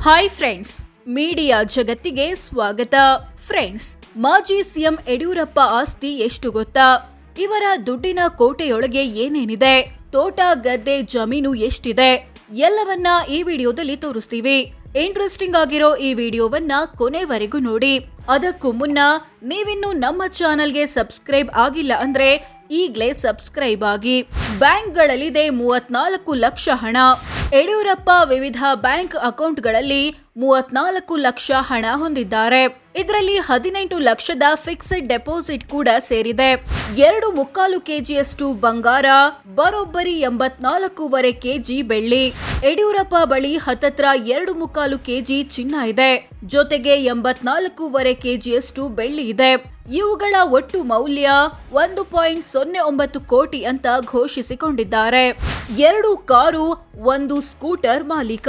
Hi friends, media ಜಗತ್ತಿಗೆ ಸ್ವಾಗತ. Friends, ಮಾಜಿ ಸಿಎಂ ಯಡಿಯೂರಪ್ಪ ಆಸ್ತಿ ಎಷ್ಟು ಗೊತ್ತಾ? ಇವರ ದುಡ್ಡಿನ ಕೋಟೆಯೊಳಗೆ ಏನೇನಿದೆ, ತೋಟ ಗದ್ದೆ ಜಮೀನು ಎಷ್ಟಿದೆ, ಎಲ್ಲವನ್ನ ಈ ವಿಡಿಯೋದಲ್ಲಿ ತೋರಿಸ್ತೀವಿ. ಇಂಟ್ರೆಸ್ಟಿಂಗ್ ಆಗಿರೋ ಈ ವಿಡಿಯೋವನ್ನ ಕೊನೆವರೆಗೂ ನೋಡಿ. ಅದಕ್ಕೂ ಮುನ್ನ ನೀವಿನ್ನು ನಮ್ಮ ಚಾನೆಲ್ಗೆ ಸಬ್ಸ್ಕ್ರೈಬ್ ಆಗಿಲ್ಲ ಅಂದ್ರೆ ಈಗಲೇ ಸಬ್ಸ್ಕ್ರೈಬ್ ಆಗಿ. ಬ್ಯಾಂಕ್ಗಳಲ್ಲಿದೆ 34 ಲಕ್ಷ ಹಣ. ಯಡಿಯೂರಪ್ಪ ವಿವಿಧ ಬ್ಯಾಂಕ್ ಅಕೌಂಟ್ಗಳಲ್ಲಿ 34 ಲಕ್ಷ ಹಣ ಹೊಂದಿದ್ದಾರೆ. ಇದರಲ್ಲಿ 18 ಲಕ್ಷದ ಫಿಕ್ಸ್ಡ್ ಡೆಪಾಸಿಟ್ ಕೂಡ ಸೇರಿದೆ. 2.25 ಕೆಜಿಯಷ್ಟು ಬಂಗಾರ, ಬರೋಬ್ಬರಿ 84.5 ಕೆಜಿ ಬೆಳ್ಳಿ. ಯಡಿಯೂರಪ್ಪ ಬಳಿ ಹತ್ತತ್ರ 2.25 ಕೆಜಿ ಚಿನ್ನ ಇದೆ. ಜೊತೆಗೆ 84.5 ಕೆಜಿಯಷ್ಟು ಬೆಳ್ಳಿ ಇದೆ. ಇವುಗಳ ಒಟ್ಟು ಮೌಲ್ಯ 1.09 ಕೋಟಿ ಅಂತ ಘೋಷಿಸಿಕೊಂಡಿದ್ದಾರೆ. 2 ಕಾರು, 1 ಸ್ಕೂಟರ್ ಮಾಲೀಕ.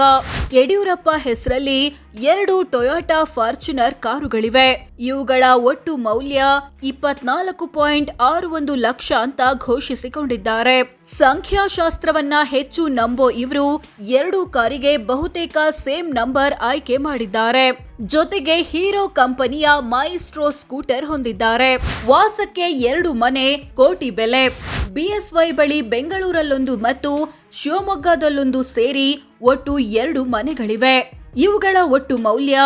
ಯಡಿಯೂರಪ್ಪ ಹೆಸರಲ್ಲಿ 2 ಟೊಯೋಟಾ ಫಾರ್ಚುನರ್ ಕಾರುಗಳಿವೆ. ಇವುಗಳ ಒಟ್ಟು ಮೌಲ್ಯ 24.61 ಲಕ್ಷ ಅಂತ ಘೋಷಿಸಿಕೊಂಡಿದ್ದಾರೆ. ಸಂಖ್ಯಾಶಾಸ್ತ್ರವನ್ನ ಹೆಚ್ಚು ನಂಬೋ ಇವರು 2 ಕಾರಿಗೆ ಬಹುತೇಕ ಸೇಮ್ ನಂಬರ್ ಆಯ್ಕೆ ಮಾಡಿದ್ದಾರೆ. ಜೊತೆಗೆ ಹೀರೋ ಕಂಪನಿಯ ಮೈಸ್ಟ್ರೋ ಸ್ಕೂಟರ್ ಹೊಂದಿದ್ದಾರೆ. ವಾಸಕ್ಕೆ 2 ಮನೆ, ಕೋಟಿ ಬೆಲೆ. ಬಿಎಸ್ವೈ ಬಳಿ ಬೆಂಗಳೂರಲ್ಲೊಂದು ಮತ್ತು ಶಿವಮೊಗ್ಗದಲ್ಲೊಂದು ಸೇರಿ ಒಟ್ಟು 2 ಮನೆಗಳಿವೆ. ಇವುಗಳ ಒಟ್ಟು ಮೌಲ್ಯ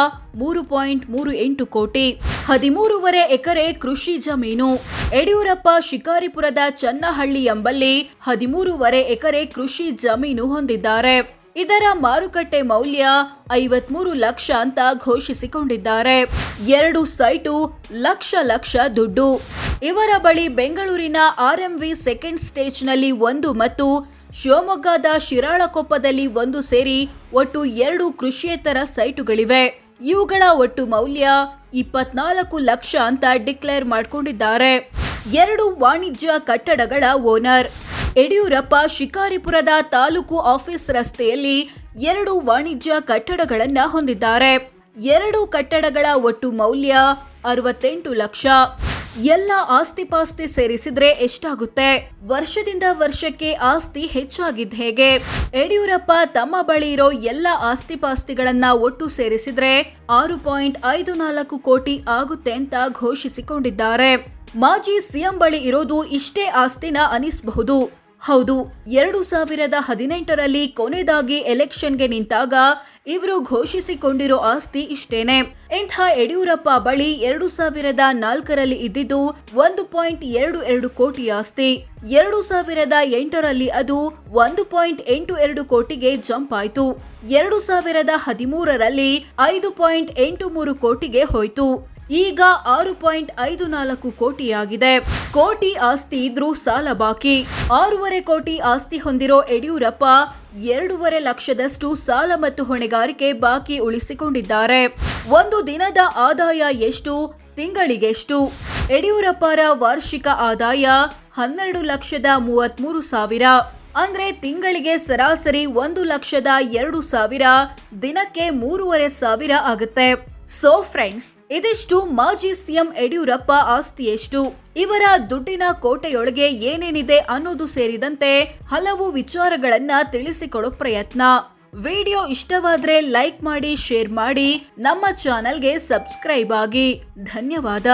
3.38 ಕೋಟಿ. 13.5 ಎಕರೆ ಕೃಷಿ ಜಮೀನು. ಯಡಿಯೂರಪ್ಪ ಶಿಕಾರಿಪುರದ ಚನ್ನಹಳ್ಳಿ ಎಂಬಲ್ಲಿ 13.5 ಎಕರೆ ಕೃಷಿ ಜಮೀನು ಹೊಂದಿದ್ದಾರೆ. ಇದರ ಮಾರುಕಟ್ಟೆ ಮೌಲ್ಯ 53 ಲಕ್ಷ ಅಂತ ಘೋಷಿಸಿಕೊಂಡಿದ್ದಾರೆ. 2 ಸೈಟು, ಲಕ್ಷ ದುಡ್ಡು. ಇವರ ಬಳಿ ಬೆಂಗಳೂರಿನ RMV ಸೆಕೆಂಡ್ ಸ್ಟೇಜ್ನಲ್ಲಿ 1 ಮತ್ತು ಶಿವಮೊಗ್ಗದ ಶಿರಾಳಕೊಪ್ಪದಲ್ಲಿ 1 ಸೇರಿ ಒಟ್ಟು 2 ಕೃಷಿಯೇತರ ಸೈಟುಗಳಿವೆ. ಇವುಗಳ ಒಟ್ಟು ಮೌಲ್ಯ 24 ಲಕ್ಷ ಅಂತ ಡಿಕ್ಲೇರ್ ಮಾಡಿಕೊಂಡಿದ್ದಾರೆ. 2 ವಾಣಿಜ್ಯ ಕಟ್ಟಡಗಳ ಓನರ್. ಯಡಿಯೂರಪ್ಪ ಶಿಕಾರಿಪುರದ ತಾಲೂಕು ಆಫೀಸ್ ರಸ್ತೆಯಲ್ಲಿ 2 ವಾಣಿಜ್ಯ ಕಟ್ಟಡಗಳನ್ನ ಹೊಂದಿದ್ದಾರೆ. 2 ಕಟ್ಟಡಗಳ ಒಟ್ಟು ಮೌಲ್ಯ 68 ಲಕ್ಷ. ಎಲ್ಲ ಆಸ್ತಿಪಾಸ್ತಿ ಸೇರಿಸಿದ್ರೆ ಎಷ್ಟಾಗುತ್ತೆ? ವರ್ಷದಿಂದ ವರ್ಷಕ್ಕೆ ಆಸ್ತಿ ಹೆಚ್ಚಾಗಿದ್ದ ಹೇಗೆ? ಯಡಿಯೂರಪ್ಪ ತಮ್ಮ ಬಳಿ ಇರೋ ಎಲ್ಲ ಆಸ್ತಿಪಾಸ್ತಿಗಳನ್ನ ಒಟ್ಟು ಸೇರಿಸಿದ್ರೆ 6.54 ಕೋಟಿ ಆಗುತ್ತೆ ಅಂತ ಘೋಷಿಸಿಕೊಂಡಿದ್ದಾರೆ. ಮಾಜಿ ಸಿಎಂ ಬಳಿ ಇರೋದು ಇಷ್ಟೇ ಆಸ್ತಿನ ಅನಿಸಬಹುದು. ಹೌದು, 2018ರಲ್ಲಿ ಕೊನೆದಾಗಿ ಎಲೆಕ್ಷನ್ಗೆ ನಿಂತಾಗ ಇವರು ಘೋಷಿಸಿಕೊಂಡಿರೋ ಆಸ್ತಿ ಇಷ್ಟೇನೆ. ಇಂಥ ಯಡಿಯೂರಪ್ಪ ಬಳಿ 2004ರಲ್ಲಿ ಇದ್ದಿದ್ದು 1.22 ಕೋಟಿ ಆಸ್ತಿ. 2008ರಲ್ಲಿ ಅದು 1.82 ಕೋಟಿಗೆ ಜಂಪ್ ಆಯ್ತು. 2013ರಲ್ಲಿ 5.83 ಕೋಟಿಗೆ ಹೋಯ್ತು. ಈಗ 6.54 ಕೋಟಿಯಾಗಿದೆ. ಕೋಟಿ ಆಸ್ತಿ ಇದ್ರೂ ಸಾಲ ಬಾಕಿ. 6.5 ಕೋಟಿ ಆಸ್ತಿ ಹೊಂದಿರೋ ಯಡಿಯೂರಪ್ಪ 2.5 ಲಕ್ಷದಷ್ಟು ಸಾಲ ಮತ್ತು ಹೊಣೆಗಾರಿಕೆ ಬಾಕಿ ಉಳಿಸಿಕೊಂಡಿದ್ದಾರೆ. ಒಂದು ದಿನದ ಆದಾಯ ಎಷ್ಟು? ತಿಂಗಳಿಗೆಷ್ಟು? ಯಡಿಯೂರಪ್ಪರ ವಾರ್ಷಿಕ ಆದಾಯ 12,33,000. ಅಂದ್ರೆ ತಿಂಗಳಿಗೆ ಸರಾಸರಿ 1,02,000, ದಿನಕ್ಕೆ 3,500 ಆಗುತ್ತೆ. ಸೊ ಫ್ರೆಂಡ್ಸ್, ಇದಿಷ್ಟು ಮಾಜಿ ಸಿಎಂ ಯಡಿಯೂರಪ್ಪ ಆಸ್ತಿ ಎಷ್ಟು, ಇವರ ದುಡ್ಡಿನ ಕೋಟೆಯೊಳಗೆ ಏನೇನಿದೆ ಅನ್ನೋದು ಸೇರಿದಂತೆ ಹಲವು ವಿಚಾರಗಳನ್ನ ತಿಳಿಸಿಕೊಡೋ ಪ್ರಯತ್ನ. ವಿಡಿಯೋ ಇಷ್ಟವಾದ್ರೆ ಲೈಕ್ ಮಾಡಿ, ಶೇರ್ ಮಾಡಿ, ನಮ್ಮ ಚಾನೆಲ್ಗೆ ಸಬ್ಸ್ಕ್ರೈಬ್ ಆಗಿ. ಧನ್ಯವಾದ.